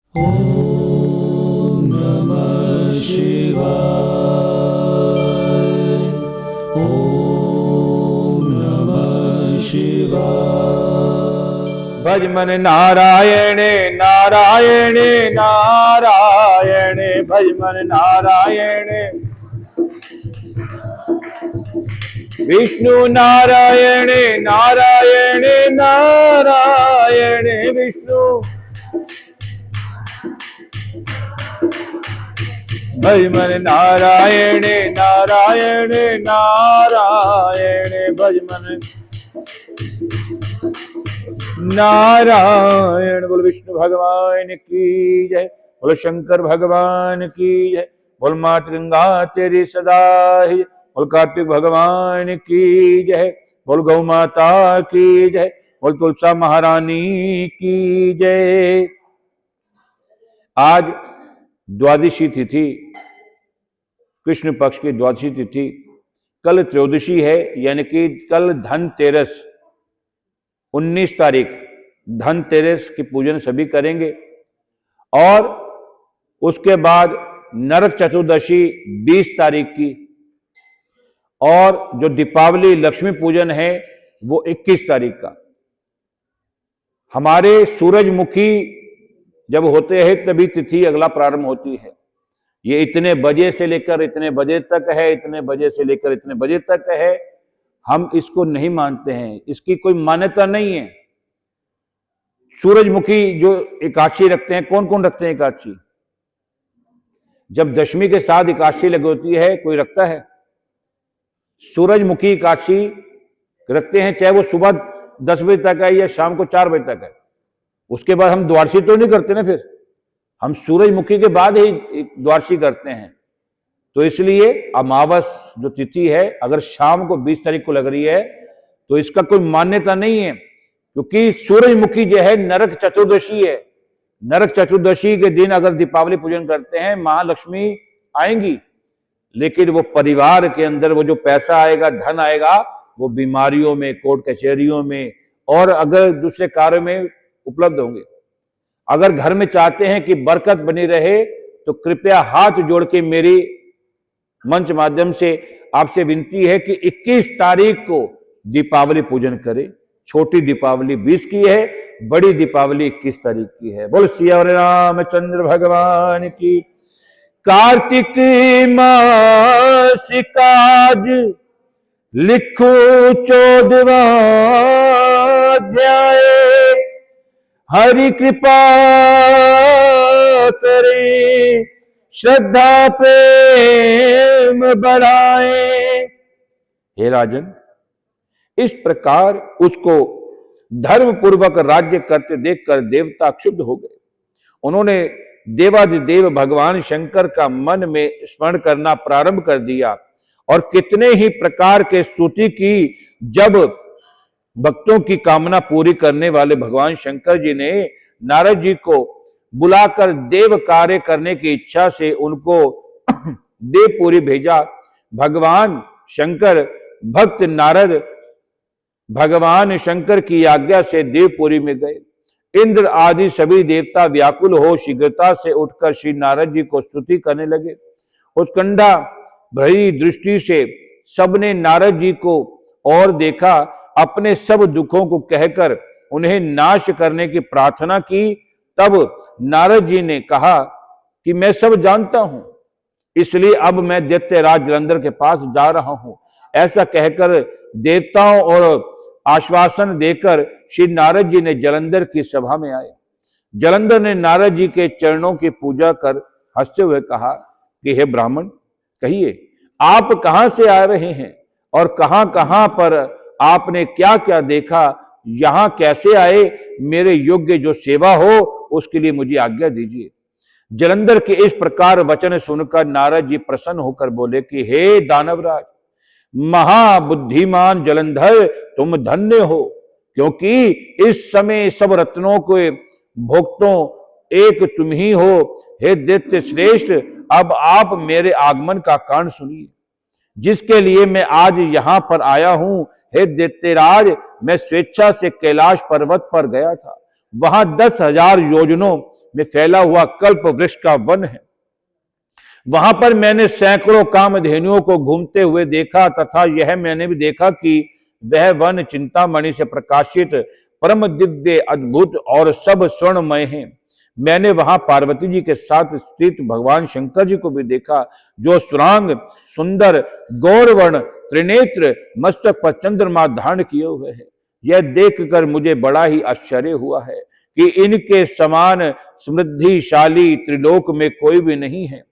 ॐ नमः शिवाय। ॐ नमः शिवाय। भज मन नारायणे नारायणे नारायणे, भज मन नारायणे विष्णु नारायणे नारायणे नारायणे विष्णु। भज मन नारायणे नारायणे नारायणे, भज मन नारायण। बोल विष्णु भगवान की जय, बोल शंकर भगवान की जय, बोल मात गंगा तेरी सदा ही, बोल कार्तिक भगवान की जय, बोल गौ माता की जय, बोल तुलसा महारानी की जय। आज द्वादशी तिथि, कृष्ण पक्ष की द्वादशी तिथि, कल त्रयोदशी है, यानी कि कल धनतेरस 19 तारीख धनतेरस की पूजन सभी करेंगे। और उसके बाद नरक चतुर्दशी 20 तारीख की, और जो दीपावली लक्ष्मी पूजन है वो 21 तारीख का। हमारे सूरजमुखी जब होते हैं तभी तिथि अगला प्रारंभ होती है। ये इतने बजे से लेकर इतने बजे तक है, इतने बजे से लेकर इतने बजे तक है, हम इसको नहीं मानते हैं, इसकी कोई मान्यता नहीं है। सूरजमुखी जो एकादशी रखते हैं, कौन कौन रखते हैं एकादशी? जब दशमी के साथ एकादशी लगी होती है, कोई रखता है? सूरजमुखी एकादशी रखते हैं, चाहे वो सुबह 10 बजे तक है या शाम को 4 बजे तक है। उसके बाद हम द्वादशी तो नहीं करते ना, फिर हम सूरजमुखी के बाद ही द्वादशी करते हैं। तो इसलिए अमावस जो तिथि है, अगर शाम को 20 तारीख को लग रही है तो इसका कोई मान्यता नहीं है, क्योंकि सूरजमुखी जो है नरक चतुर्दशी है। नरक चतुर्दशी के दिन अगर दीपावली पूजन करते हैं, महालक्ष्मी आएंगी, लेकिन वो परिवार के अंदर वो जो पैसा आएगा, धन आएगा, वो बीमारियों में, कोर्ट कचहरियों में और अगर दूसरे कार्यों में उपलब्ध होंगे। अगर घर में चाहते हैं कि बरकत बनी रहे तो कृपया हाथ जोड़ के मेरी मंच माध्यम से आपसे विनती है कि 21 तारीख को दीपावली पूजन करें। छोटी दीपावली 20 की है, बड़ी दीपावली 21 तारीख की है। बोल सिया रामचंद्र भगवान की। कार्तिक मास काज लिखो 14वां अध्याय, हरि कृपा करे श्रद्धा प्रेम बढ़ाए। हे राजन, इस प्रकार उसको धर्म पूर्वक राज्य करते देखकर देवता क्षुब्ध हो गए। उन्होंने देवाधिदेव भगवान शंकर का मन में स्मरण करना प्रारंभ कर दिया और कितने ही प्रकार के स्तुति की। जब भक्तों की कामना पूरी करने वाले भगवान शंकर जी ने नारद जी को बुलाकर देव कार्य करने की इच्छा से उनको देवपुरी भेजा। भगवान शंकर भक्त नारद भगवान शंकर की आज्ञा से देवपुरी में गए। इंद्र आदि सभी देवता व्याकुल हो शीघ्रता से उठकर श्री नारद जी को स्तुति करने लगे। उत्कंठा भरी दृष्टि से सबने नारद जी को और देखा, अपने सब दुखों को कहकर उन्हें नाश करने की प्रार्थना की। तब नारद जी ने कहा कि मैं सब जानता हूं, इसलिए अब मैं दैत्यराज जलंधर के पास जा रहा हूं। ऐसा कहकर देवताओं और आश्वासन देकर श्री नारद जी ने जलंधर की सभा में आए। जलंधर ने नारद जी के चरणों की पूजा कर हंसते हुए कहा कि हे ब्राह्मण, कहिए आप कहां से आ रहे हैं और कहां कहां पर आपने क्या क्या देखा, यहां कैसे आए? मेरे योग्य जो सेवा हो उसके लिए मुझे आज्ञा दीजिए। जलंधर के इस प्रकार वचन सुनकर नारद जी प्रसन्न होकर बोले कि हे दानवराज, महाबुद्धिमान जलंधर, तुम धन्य हो, क्योंकि इस समय सब रत्नों के भोक्तों एक तुम ही हो। हे दैत्य श्रेष्ठ, अब आप मेरे आगमन का कारण सुनिए, जिसके लिए मैं आज यहां पर आया हूं। हे दैत्यराज, मैं स्वेच्छा से कैलाश पर्वत पर गया था। वहां 10,000 योजनों में फैला हुआ कल्प वृक्ष का वन है। वहां पर मैंने सैकड़ों कामधेनुओं को घूमते हुए देखा तथा यह मैंने भी देखा कि वह वन चिंतामणि से प्रकाशित परम दिव्य, अद्भुत और सब स्वर्णमय है। मैंने वहां पार्वती जी के साथ स्थित भगवान शंकर जी को भी देखा, जो सुरांग, सुंदर, गौरवर्ण, त्रिनेत्र, मस्तक पर चंद्रमा धारण किए हुए है। यह देखकर मुझे बड़ा ही आश्चर्य हुआ है कि इनके समान समृद्धिशाली त्रिलोक में कोई भी नहीं है।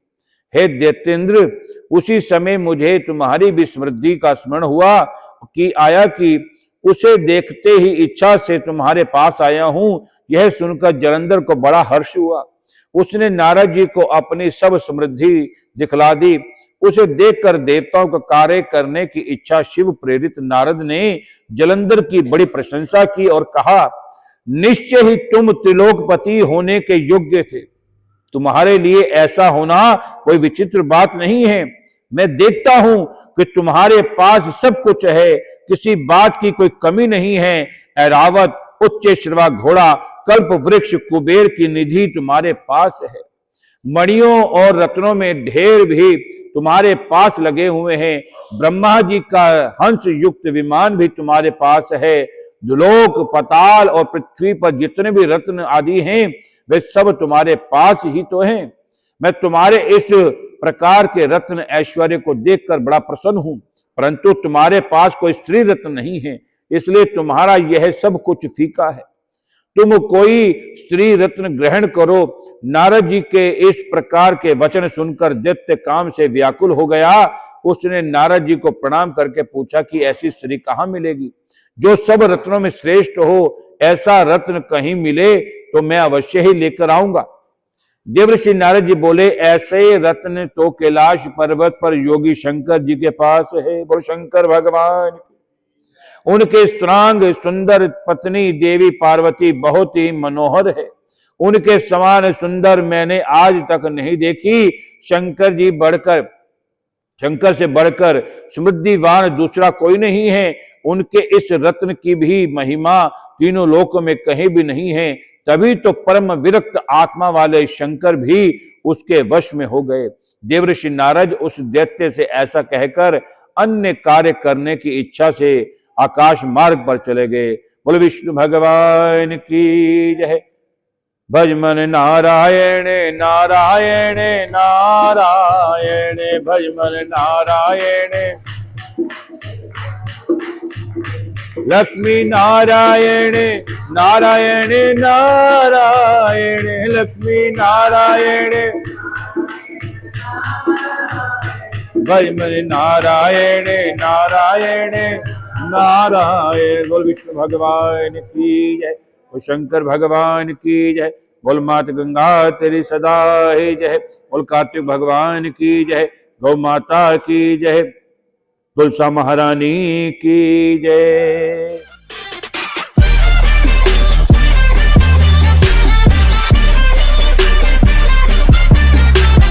हे दैत्येंद्र, उसी समय मुझे तुम्हारी भी समृद्धि का स्मरण हुआ कि आया कि उसे देखते ही इच्छा से तुम्हारे पास आया हूं। यह सुनकर जलंधर को बड़ा हर्ष हुआ। उसने नारद जी को अपनी सब समृद्धि दिखला दी। उसे देखकर देवताओं का कार्य करने की इच्छा शिव प्रेरित नारद ने जलंधर की बड़ी प्रशंसा की और कहा, निश्चय ही तुम त्रिलोकपति होने के योग्य थे। तुम्हारे लिए ऐसा होना कोई विचित्र बात नहीं है। मैं देखता हूं कि तुम्हारे पास सब कुछ है, किसी बात की कोई कमी नहीं है। ऐरावत, उच्च श्रवा घोड़ा, कल्प वृक्ष, कुबेर की निधि तुम्हारे पास है। मणियों और रत्नों में ढेर भी तुम्हारे पास लगे हुए हैं। ब्रह्मा जी का हंस युक्त विमान भी तुम्हारे पास है। दुलोक, पताल और पृथ्वी पर जितने भी रत्न आदि हैं वे सब तुम्हारे पास ही तो हैं। मैं तुम्हारे इस प्रकार के रत्न ऐश्वर्य को देखकर बड़ा प्रसन्न हूं, परंतु तुम्हारे पास कोई स्त्री रत्न नहीं है, इसलिए तुम्हारा यह सब कुछ फीका है। तुम कोई स्त्री रत्न ग्रहण करो। नारद जी के इस प्रकार के वचन सुनकर दैत्य काम से व्याकुल हो गया। उसने नारद जी को प्रणाम करके पूछा कि ऐसी स्त्री कहाँ मिलेगी जो सब रत्नों में श्रेष्ठ हो। ऐसा रत्न कहीं मिले तो मैं अवश्य ही लेकर आऊंगा। देवर्षि नारद जी बोले, ऐसे रत्न तो कैलाश पर्वत पर योगी शंकर जी के पास है। बोल शंकर भगवान। उनके श्रांग सुंदर पत्नी देवी पार्वती बहुत ही मनोहर है। उनके समान सुंदर मैंने आज तक नहीं देखी। शंकर से बढ़कर समृद्धिवान दूसरा कोई नहीं है। उनके इस रत्न की भी महिमा तीनों लोकों में कहीं भी नहीं है। तभी तो परम विरक्त आत्मा वाले शंकर भी उसके वश में हो गए। देवर्षि नारद उस दैत्य से ऐसा कहकर अन्य कार्य करने की इच्छा से आकाश मार्ग पर चले गए। बोले विष्णु भगवान की जय। भज मन नारायण नारायण नारायण, भज मन नारायण। लक्ष्मी नारायण नारायण नारायण, लक्ष्मी नारायण। भज मन नारायण नारायण नारायण। बोल विष्णु भगवान की जय। बोल शंकर भगवान की जय। बोल माता गंगा तेरी सदा ही जय। बोल कार्तिक भगवान की जय। गौ माता की जय। तुलसा महारानी की जय।